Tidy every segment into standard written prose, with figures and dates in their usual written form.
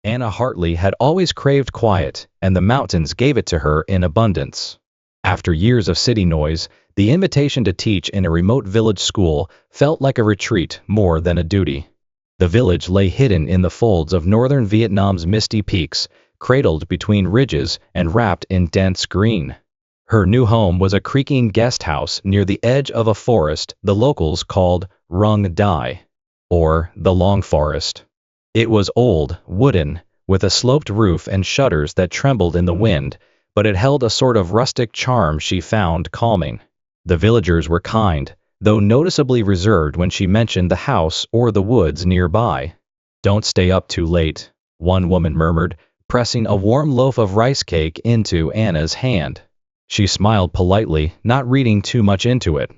Anna Hartley had always craved quiet, and the mountains gave it to her in abundance. After years of city noise, the invitation to teach in a remote village school felt like a retreat more than a duty. The village lay hidden in the folds of northern Vietnam's misty peaks, cradled between ridges and wrapped in dense green. Her new home was a creaking guest house near the edge of a forest the locals called Rung Dai, or the Long Forest. It was old, wooden, with a sloped roof and shutters that trembled in the wind, but it held a sort of rustic charm she found calming. The villagers were kind, though noticeably reserved when she mentioned the house or the woods nearby. "Don't stay up too late," one woman murmured, pressing a warm loaf of rice cake into Anna's hand. She smiled politely, not reading too much into it.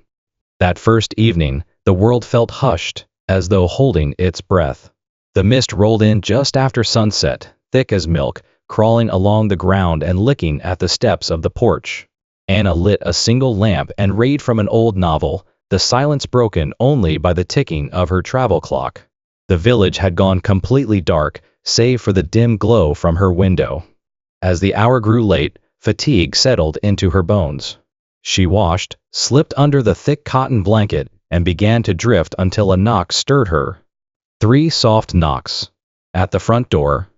That first evening, the world felt hushed, as though holding its breath. The mist rolled in just after sunset, thick as milk, crawling along the ground and licking at the steps of the porch. Anna lit a single lamp and read from an old novel, the silence broken only by the ticking of her travel clock. The village had gone completely dark, save for the dim glow from her window. As the hour grew late, fatigue settled into her bones. She washed, slipped under the thick cotton blanket, and began to drift until a knock stirred her. 3 soft knocks. At the front door.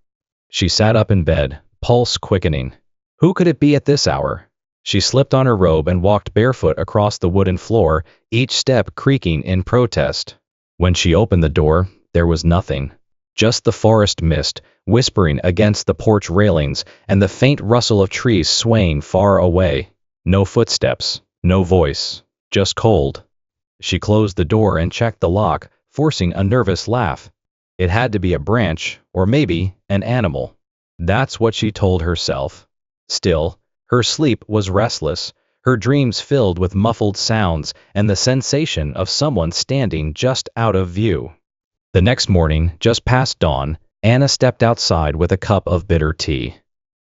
She sat up in bed, pulse quickening. Who could it be at this hour? She slipped on her robe and walked barefoot across the wooden floor, each step creaking in protest. When she opened the door, there was nothing. Just the forest mist, whispering against the porch railings, and the faint rustle of trees swaying far away. No footsteps, no voice, just cold. She closed the door and checked the lock, forcing a nervous laugh. It had to be a branch, or maybe an animal. That's what she told herself. Still, her sleep was restless, her dreams filled with muffled sounds and the sensation of someone standing just out of view. The next morning, just past dawn, Anna stepped outside with a cup of bitter tea.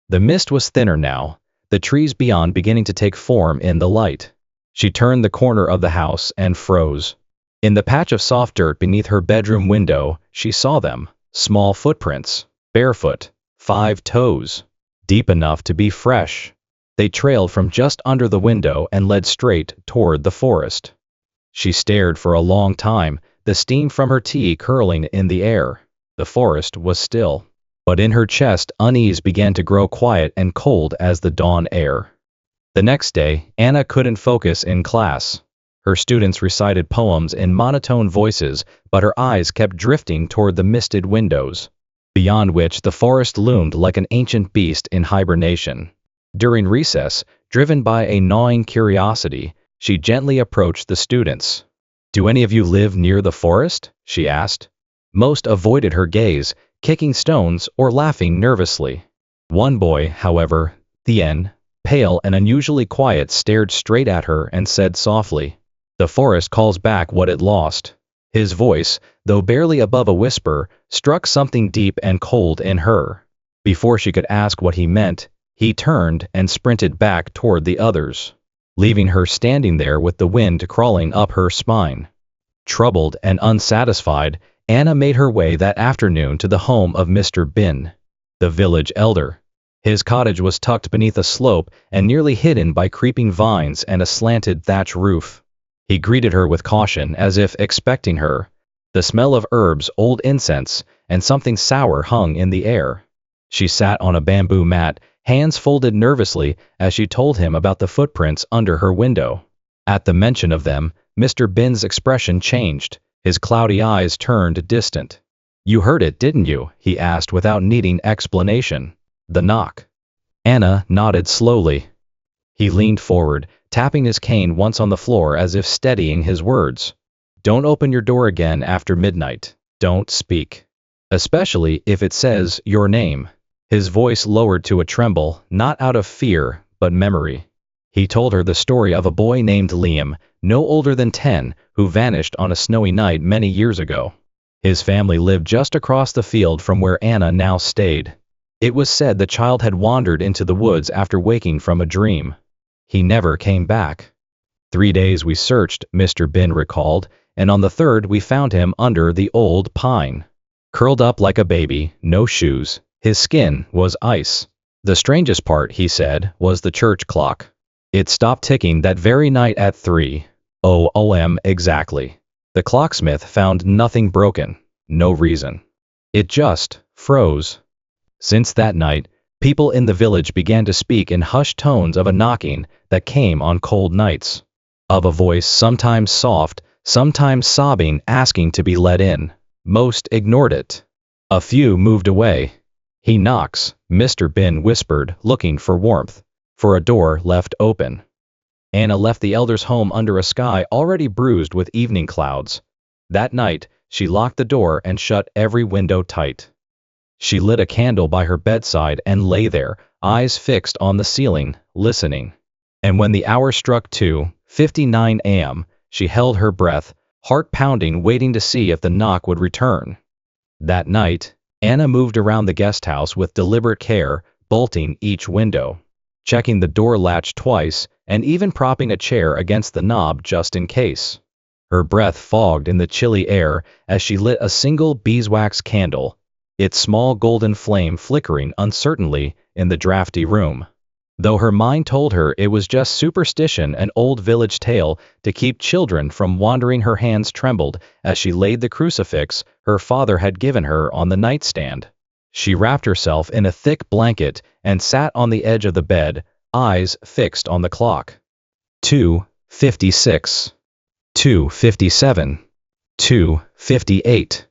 The mist was thinner now, the trees beyond beginning to take form in the light. She turned the corner of the house and froze. In the patch of soft dirt beneath her bedroom window, she saw them, small footprints, barefoot, 5 toes, deep enough to be fresh. They trailed from just under the window and led straight toward the forest. She stared for a long time, the steam from her tea curling in the air. The forest was still, but in her chest unease began to grow quiet and cold as the dawn air. The next day, Anna couldn't focus in class. Her students recited poems in monotone voices, but her eyes kept drifting toward the misted windows, beyond which the forest loomed like an ancient beast in hibernation. During recess, driven by a gnawing curiosity, she gently approached the students. "Do any of you live near the forest?" she asked. Most avoided her gaze, kicking stones or laughing nervously. One boy, however, Thien, pale and unusually quiet, stared straight at her and said softly, "The forest calls back what it lost." His voice, though barely above a whisper, struck something deep and cold in her. Before she could ask what he meant, he turned and sprinted back toward the others, leaving her standing there with the wind crawling up her spine. Troubled and unsatisfied, Anna made her way that afternoon to the home of Mr. Bin, the village elder. His cottage was tucked beneath a slope and nearly hidden by creeping vines and a slanted thatch roof. He greeted her with caution, as if expecting her. The smell of herbs, old incense, and something sour hung in the air. She sat on a bamboo mat, hands folded nervously, as she told him about the footprints under her window. At the mention of them, Mr. Bin's expression changed. His cloudy eyes turned distant. "You heard it, didn't you?" he asked without needing explanation. "The knock." Anna nodded slowly. He leaned forward, tapping his cane once on the floor as if steadying his words. "Don't open your door again after midnight. Don't speak. Especially if it says your name." His voice lowered to a tremble, not out of fear, but memory. He told her the story of a boy named Liam, no older than 10, who vanished on a snowy night many years ago. His family lived just across the field from where Anna now stayed. It was said the child had wandered into the woods after waking from a dream. He never came back. 3 days we searched, Mr. Bin recalled, and on the 3rd we found him under the old pine. Curled up like a baby, no shoes, His skin was ice. The strangest part, he said, was the church clock. It stopped ticking that very night at 3:00 exactly. The clocksmith found nothing broken, no reason. It just froze. Since that night, people in the village began to speak in hushed tones of a knocking that came on cold nights, of a voice sometimes soft, sometimes sobbing, asking to be let in. Most ignored it. A few moved away. "He knocks," Mr. Bin whispered, looking for warmth, for a door left open. Anna left the elder's home under a sky already bruised with evening clouds. That night, she locked the door and shut every window tight. She lit a candle by her bedside and lay there, eyes fixed on the ceiling, listening. And when the hour struck 2:59 a.m., she held her breath, heart pounding, waiting to see if the knock would return. That night, Anna moved around the guest house with deliberate care, bolting each window, checking the door latch twice, and even propping a chair against the knob just in case. Her breath fogged in the chilly air as she lit a single beeswax candle, its small golden flame flickering uncertainly in the drafty room. Though her mind told her it was just superstition, an old village tale to keep children from wandering, her hands trembled as she laid the crucifix her father had given her on the nightstand. She wrapped herself in a thick blanket and sat on the edge of the bed, eyes fixed on the clock. 2:56. 2:57. 2:58.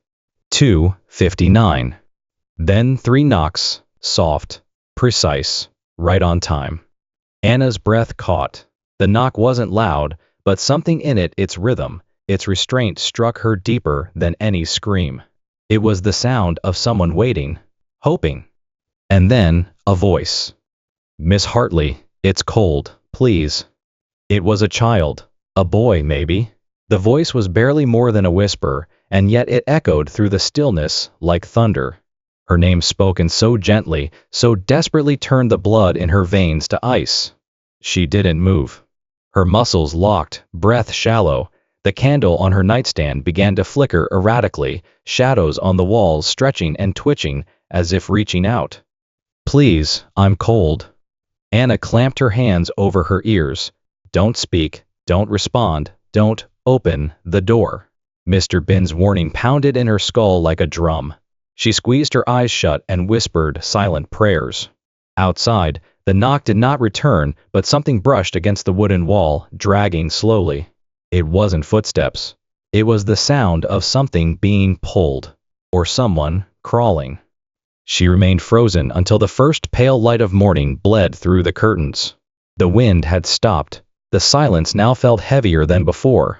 2:59. Then 3 knocks, soft, precise, right on time. Anna's breath caught. The knock wasn't loud, but something in it, its rhythm, its restraint, struck her deeper than any scream. It was the sound of someone waiting, hoping. And then, a voice. "Miss Hartley, it's cold, please." It was a child, a boy maybe. The voice was barely more than a whisper, and yet it echoed through the stillness like thunder. Her name, spoken so gently, so desperately, turned the blood in her veins to ice. She didn't move. Her muscles locked, breath shallow. The candle on her nightstand began to flicker erratically, shadows on the walls stretching and twitching as if reaching out. "Please, I'm cold." Anna clamped her hands over her ears. "Don't speak, don't respond, don't open the door." Mr. Bin's warning pounded in her skull like a drum. She squeezed her eyes shut and whispered silent prayers. Outside, the knock did not return, but something brushed against the wooden wall, dragging slowly. It wasn't footsteps. It was the sound of something being pulled, or someone crawling. She remained frozen until the first pale light of morning bled through the curtains. The wind had stopped. The silence now felt heavier than before.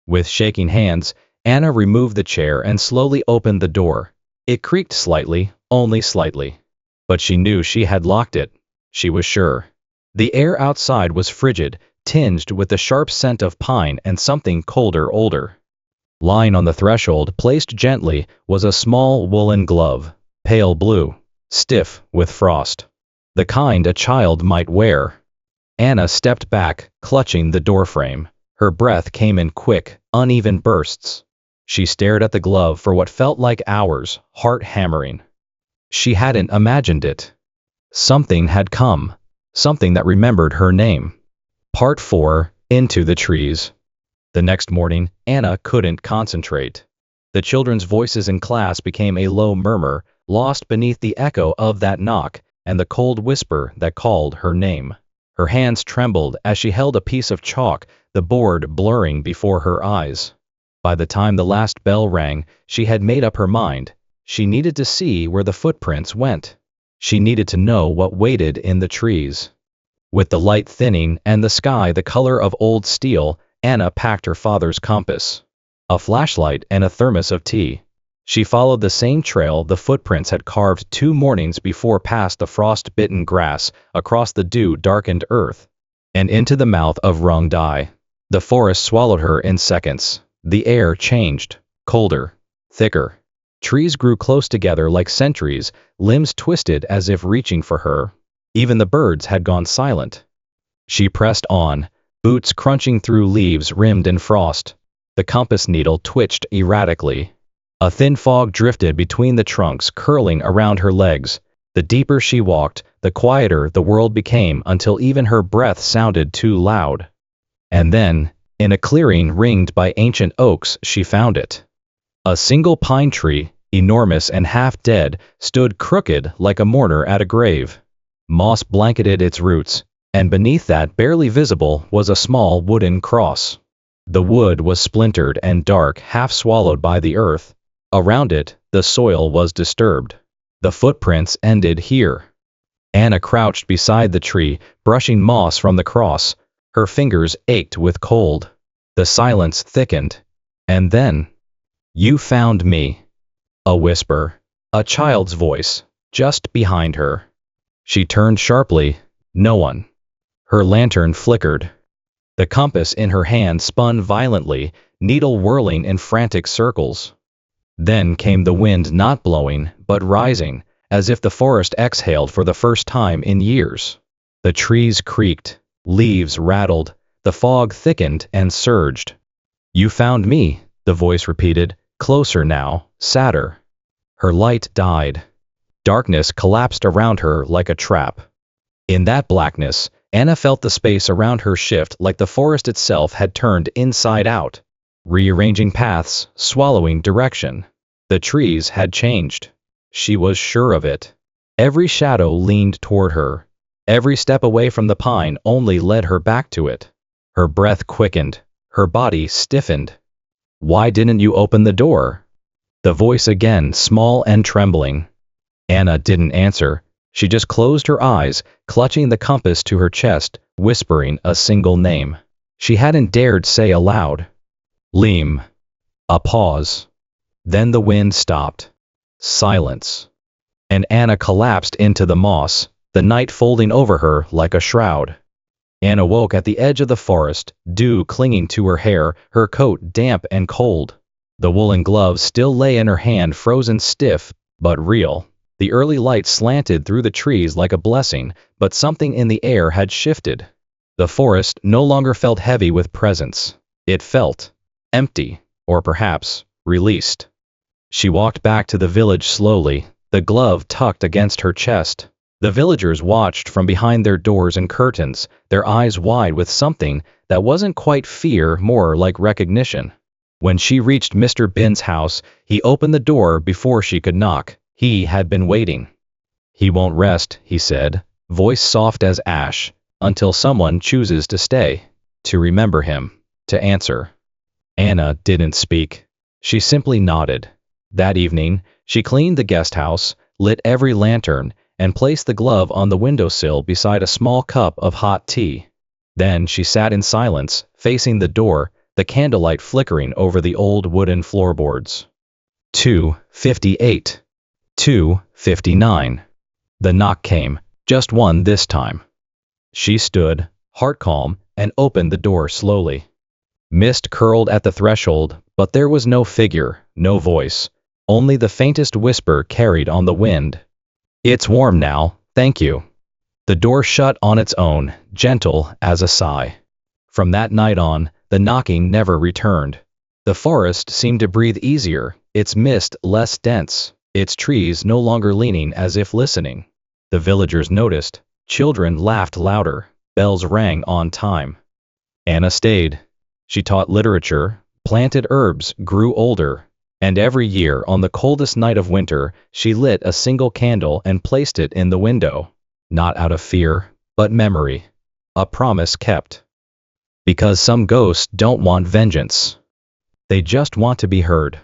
With shaking hands, Anna removed the chair and slowly opened the door. It creaked slightly, only slightly. But she knew she had locked it. She was sure. The air outside was frigid, tinged with the sharp scent of pine and something colder, older. Lying on the threshold, placed gently, was a small woolen glove, pale blue, stiff with frost. The kind a child might wear. Anna stepped back, clutching the doorframe. Her breath came in quick, uneven bursts. She stared at the glove for what felt like hours, heart hammering. She hadn't imagined it. Something had come. Something that remembered her name. Part 4, Into the Trees. The next morning, Anna couldn't concentrate. The children's voices in class became a low murmur, lost beneath the echo of that knock and the cold whisper that called her name. Her hands trembled as she held a piece of chalk, the board blurring before her eyes. By the time the last bell rang, she had made up her mind. She needed to see where the footprints went. She needed to know what waited in the trees. With the light thinning and the sky the color of old steel, Anna packed her father's compass, a flashlight, and a thermos of tea. She followed the same trail the footprints had carved 2 mornings before, past the frost-bitten grass, across the dew-darkened earth, and into the mouth of Rung Dai. The forest swallowed her in seconds. The air changed, colder, thicker. Trees grew close together like sentries, limbs twisted as if reaching for her. Even the birds had gone silent. She pressed on, boots crunching through leaves rimmed in frost. The compass needle twitched erratically. A thin fog drifted between the trunks, curling around her legs. The deeper she walked, the quieter the world became, until even her breath sounded too loud. And then, in a clearing ringed by ancient oaks, she found it. A single pine tree, enormous and half dead, stood crooked like a mourner at a grave. Moss blanketed its roots, and beneath that, barely visible, was a small wooden cross. The wood was splintered and dark, half swallowed by the earth. Around it, the soil was disturbed. The footprints ended here. Anna crouched beside the tree, brushing moss from the cross. Her fingers ached with cold. The silence thickened. And then, "You found me." A whisper, a child's voice, just behind her. She turned sharply. No one. Her lantern flickered. The compass in her hand spun violently, needle whirling in frantic circles. Then came the wind, not blowing, but rising, as if the forest exhaled for the first time in years. The trees creaked, leaves rattled, the fog thickened and surged. "You found me," the voice repeated, closer now, sadder. Her light died. Darkness collapsed around her like a trap. In that blackness, Anna felt the space around her shift, like the forest itself had turned inside out, rearranging paths, swallowing direction. The trees had changed. She was sure of it. Every shadow leaned toward her. Every step away from the pine only led her back to it. Her breath quickened. Her body stiffened. "Why didn't you open the door?" The voice again, small and trembling. Anna didn't answer. She just closed her eyes, clutching the compass to her chest, whispering a single name she hadn't dared say aloud. "Liam." A pause. Then the wind stopped. Silence. And Anna collapsed into the moss, the night folding over her like a shroud. Anna woke at the edge of the forest, dew clinging to her hair, her coat damp and cold. The woolen glove still lay in her hand, frozen stiff, but real. The early light slanted through the trees like a blessing, but something in the air had shifted. The forest no longer felt heavy with presence. It felt empty, or perhaps released. She walked back to the village slowly, the glove tucked against her chest. The villagers watched from behind their doors and curtains, their eyes wide with something that wasn't quite fear, more like recognition. When she reached Mr. Bin's house, he opened the door before she could knock. He had been waiting. "He won't rest," he said, voice soft as ash, "until someone chooses to stay, to remember him, to answer." Anna didn't speak. She simply nodded. That evening, she cleaned the guest house, lit every lantern, and placed the glove on the windowsill beside a small cup of hot tea. Then she sat in silence, facing the door, the candlelight flickering over the old wooden floorboards. 2:58. 2:59. The knock came, just one this time. She stood, heart calm, and opened the door slowly. Mist curled at the threshold, but there was no figure, no voice, only the faintest whisper carried on the wind. "It's warm now, thank you." The door shut on its own, gentle as a sigh. From that night on, the knocking never returned. The forest seemed to breathe easier, its mist less dense, its trees no longer leaning as if listening. The villagers noticed. Children laughed louder. Bells rang on time. Anna stayed. She taught literature, planted herbs, grew older. And every year, on the coldest night of winter, she lit a single candle and placed it in the window. Not out of fear, but memory. A promise kept. Because some ghosts don't want vengeance. They just want to be heard.